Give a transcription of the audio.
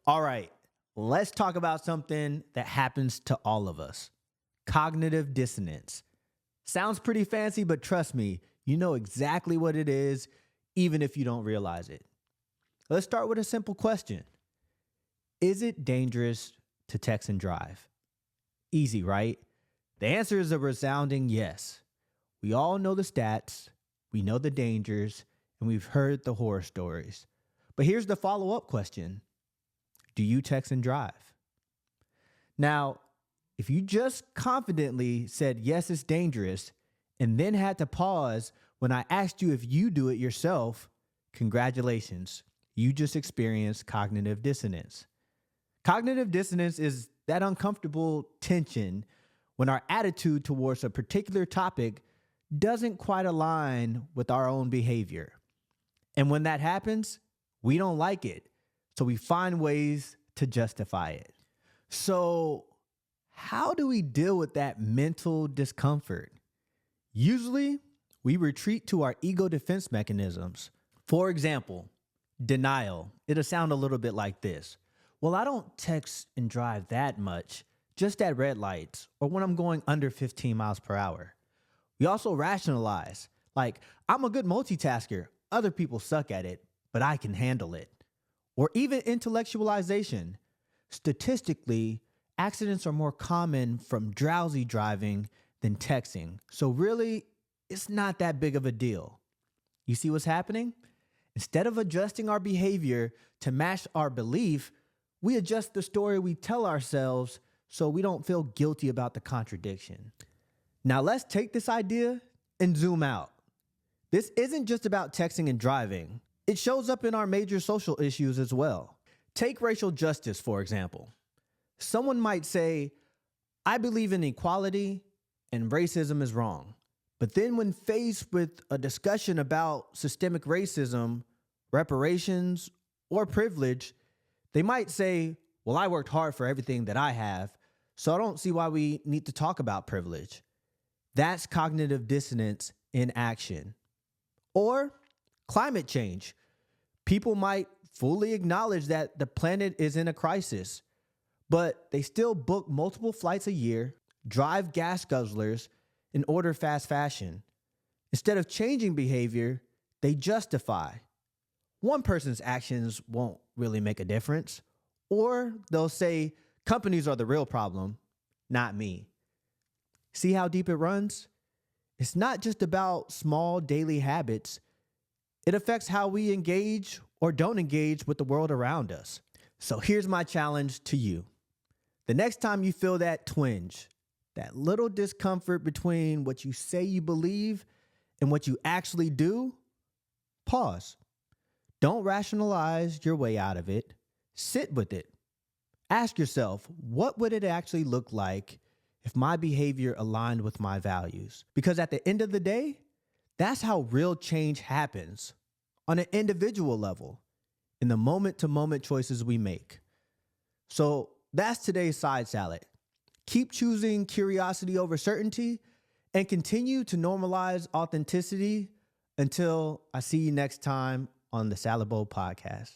All right, let's talk about something that happens to all of us. Cognitive dissonance. Sounds pretty fancy, but trust me, you know exactly what it is, even if you don't realize it. Let's start with a simple question. Is it dangerous to text and drive? Easy, right? The answer is a resounding yes. We all know the stats, we know the dangers, and we've heard the horror stories. But here's the follow-up question. Do you text and drive? Now, if you just confidently said, yes, it's dangerous, and then had to pause when I asked you if you do it yourself, congratulations, you just experienced cognitive dissonance. Cognitive dissonance is that uncomfortable tension when our attitude towards a particular topic doesn't quite align with our own behavior. And when that happens, we don't like it, so we find ways to justify it. So, how do we deal with that mental discomfort? Usually, we retreat to our ego defense mechanisms. For example, denial. It'll sound a little bit like this. Well, I don't text and drive that much, just at red lights or when I'm going under 15 miles per hour. We also rationalize, like, I'm a good multitasker. Other people suck at it, but I can handle it. Or even intellectualization. Statistically, accidents are more common from drowsy driving than texting. So really, it's not that big of a deal. You see what's happening? Instead of adjusting our behavior to match our belief, we adjust the story we tell ourselves so we don't feel guilty about the contradiction. Now let's take this idea and zoom out. This isn't just about texting and driving. It shows up in our major social issues as well. Take racial justice, for example. Someone might say, I believe in equality and racism is wrong. But then when faced with a discussion about systemic racism, reparations, or privilege, they might say, well, I worked hard for everything that I have, so I don't see why we need to talk about privilege. That's cognitive dissonance in action. Or climate change. People might fully acknowledge that the planet is in a crisis, but they still book multiple flights a year, drive gas guzzlers, and order fast fashion. Instead of changing behavior, they justify. One person's actions won't really make a difference, or they'll say, companies are the real problem, not me. See how deep it runs? It's not just about small daily habits. It affects how we engage or don't engage with the world around us. So here's my challenge to you. The next time you feel that twinge, that little discomfort between what you say you believe and what you actually do, pause. Don't rationalize your way out of it. Sit with it. Ask yourself, what would it actually look like if my behavior aligned with my values? Because at the end of the day, that's how real change happens on an individual level in the moment-to-moment choices we make. So that's today's side salad. Keep choosing curiosity over certainty and continue to normalize authenticity until I see you next time on the Salad Bowl podcast.